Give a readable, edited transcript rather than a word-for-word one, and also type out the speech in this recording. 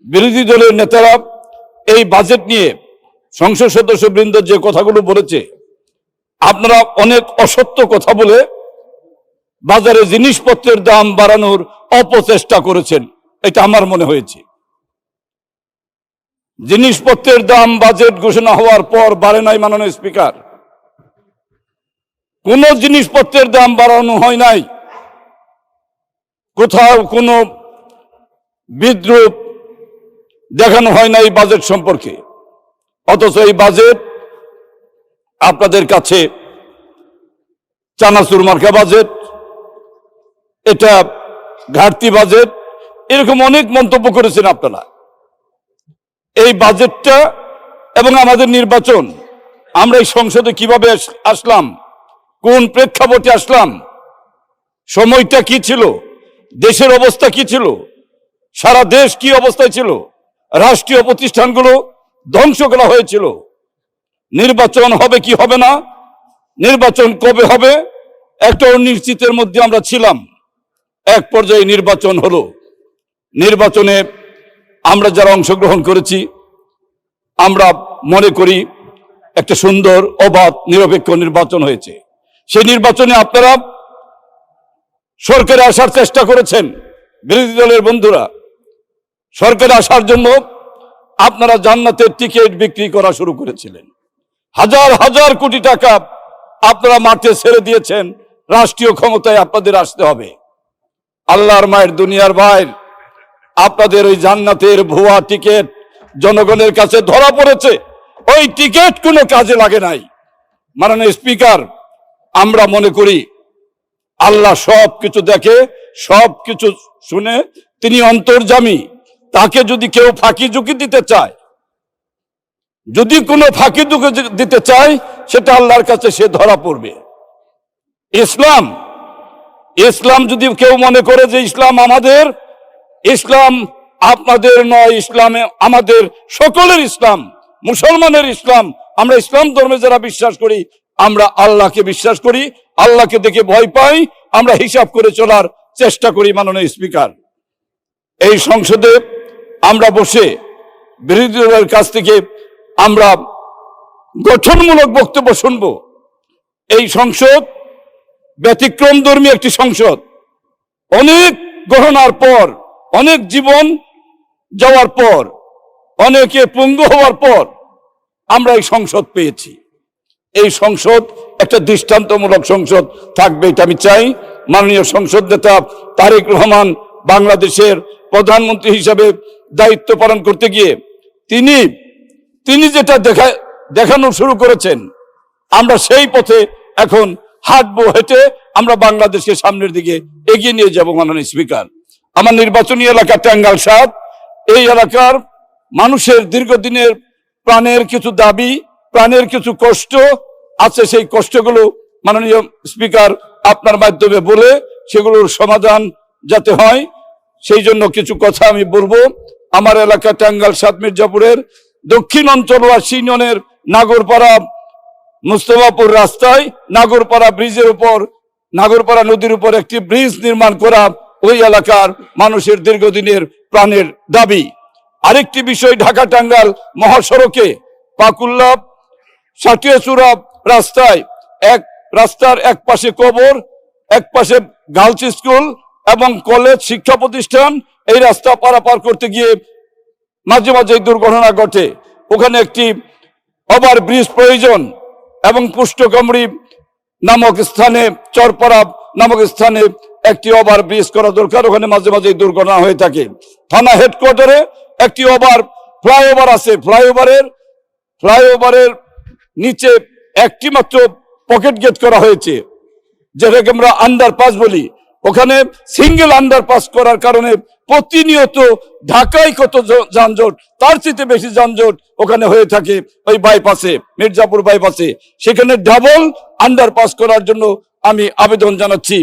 বিরোধী দলের নেতারা এই বাজেট নিয়ে সংসদ সদস্যবৃন্দ যে কথাগুলো বলেছে, আপনারা অনেক অসত্য কথা বলে বাজারে জিনিসপত্রের দাম বাড়ানোর অপচেষ্টা করেছেন, এটা আমার মনে হয়েছে। জিনিসপত্রের দাম বাজেট ঘোষণা হওয়ার পর বাড়ে নাই মাননীয় স্পিকার। কোন জিনিসপত্রের দাম বাড়ানো হয় নাই, কোথাও কোনো বিদ্রুপ দেখানো হয় নাই বাজেট সম্পর্কে। অথচ এই বাজেট আপনাদের কাছে চানাচুর মার্কা বাজেট, এটা ঘাটতি বাজেট, এরকম অনেক মন্তব্য করেছেন আপনারা। এই বাজেটটা এবং আমাদের নির্বাচন, আমরা এই সংসদে কিভাবে আসলাম, কোন প্রেক্ষাপটে আসলাম, সময়টা কি ছিল, দেশের অবস্থা কি ছিল, সারা দেশ কি অবস্থায় ছিল, রাষ্ট্রীয় প্রতিষ্ঠানগুলো ধ্বংস করা হয়েছিল, নির্বাচন হবে কি হবে না, নির্বাচন কবে হবে, একটা অনিশ্চিতের মধ্যে আমরা ছিলাম। এক পর্যায়ে নির্বাচন হলো। নির্বাচনে আমরা যারা অংশগ্রহণ করেছি, আমরা মনে করি একটা সুন্দর অবাধ নিরপেক্ষ নির্বাচন হয়েছে। সেই নির্বাচনে আপনারা সরকারে আসার চেষ্টা করেছেন। বিরোধী দলের বন্ধুরা, সরকারে আসার জন্য আপনারা জান্নাতের টিকিট বিক্রি করা শুরু করেছিলেন। হাজার হাজার কোটি টাকা আপনারা মাঠে ছেড়ে দিয়েছেন, রাষ্ট্রীয় ক্ষমতায় আপনাদের আসতে হবে। আল্লাহর মায়ের দুনিয়ার ভাই, আপনাদের ওই জান্নাতের ভুয়া টিকিট জনগণের কাছে ধরা পড়েছে। ওই টিকিট কোনো কাজে লাগে নাই। মাননীয় স্পিকার, আমরা মনে করি আল্লাহ সব কিছু দেখে, সব কিছু শুনে, তিনি অন্তর্যামী। তাকে যদি কেউ ফাঁকি ঝুঁকি দিতে চায়, যদি কোনো ফাঁকি ঝুঁকি দিতে চায়, সেটা আল্লাহর কাছে সে ধরা পড়বে। ইসলাম যদি কেউ মনে করে যে ইসলাম আমাদের, ইসলাম আপনাদের নয়, ইসলামে আমাদের সকলের ইসলাম, মুসলমানের ইসলাম। আমরা ইসলাম ধর্মে যারা বিশ্বাস করি, আমরা আল্লাহকে বিশ্বাস করি, আল্লাহকে দেখে ভয় পাই, আমরা হিসাব করে চলার চেষ্টা করি। মাননীয় স্পিকার, এই সংসদে আমরা বসে বিরোধী দলের কাছ থেকে আমরা গঠনমূলক বক্তব্য শুনব। এই সংসদ ব্যতিক্রমধর্মী একটি সংসদ। অনেক গণনার পর, অনেক জীবন যাওয়ার পর, অনেকে পঙ্গু হওয়ার পর আমরা এই সংসদ পেয়েছি। এই সংসদ একটা দৃষ্টান্তমূলক সংসদ থাকবে, এটা আমি চাই। মাননীয় সংসদ নেতা তারেক রহমান বাংলাদেশের প্রধানমন্ত্রী হিসেবে দায়িত্ব পালন করতে গিয়ে তিনি যেটা দেখানো শুরু করেছেন, আমরা সেই পথে এখন হাঁটবো, হেঁটে আমরা বাংলাদেশকে সামনের দিকে এগিয়ে নিয়ে যাব। মাননীয় স্পিকার, আমার নির্বাচনী এলাকা টাঙ্গাইল ৭, এই এলাকার মানুষের দীর্ঘদিনের প্রাণের কিছু দাবি, প্রাণের কিছু কষ্ট আছে। সেই কষ্টগুলো মাননীয় স্পিকার আপনার মাধ্যমে বলে সেগুলোর সমাধান যাতে হয়, সেই জন্য কিছু কথা আমি বলবো। আমার এলাকা টাঙ্গাইল ৭ মির্জাপুরের দক্ষিণ অঞ্চল ওয়াসি ইউনিয়নের নাগরপাড়া মুস্তফাপুর রাস্তায় নাগরপাড়া ব্রিজের উপর, নাগরপাড়া নদীর উপর একটি ব্রিজ নির্মাণ করা ওই এলাকার মানুষের দীর্ঘদিনের প্রাণের দাবি। আরেকটি বিষয়, ঢাকা টাঙ্গাইল মহাসড়কে পাকুল্লা সাটিয়াচূড়া রাস্তায় রাস্তার এক পাশে কবর, এক পাশে গার্লস স্কুল এবং কলেজ শিক্ষা প্রতিষ্ঠান। এই রাস্তা পারাপার করতে গিয়ে মাঝে মাঝে দুর্ঘটনা ঘটে। ওখানে একটি ওভার ব্রিজ প্রয়োজন এবং পুষ্টকামড়ি নামক স্থানে, চরপাড়া নামক স্থানে একটি ওভার ব্রিজ করা দরকার। ওখানে মাঝে মাঝে দুর্ঘটনা হয়ে থাকে। থানা হেডকোয়ার্টারে একটি ফ্লাইওভার আছে। ফ্লাইওভারের নিচে একটি মাত্র পকেট গেট করা হয়েছে, যেটাকে আমরা আন্ডারপাস বলি। ওখানে সিঙ্গেল আন্ডারপাস করার কারণে প্রতিনিয়ত ঢাকায় কত যানজট, তার চেয়ে বেশি যানজট ওখানে হয়ে থাকে ওই বাইপাসে, মির্জাপুর বাইপাসে। সেখানে ডাবল আন্ডারপাস করার জন্য আমি আবেদন জানাচ্ছি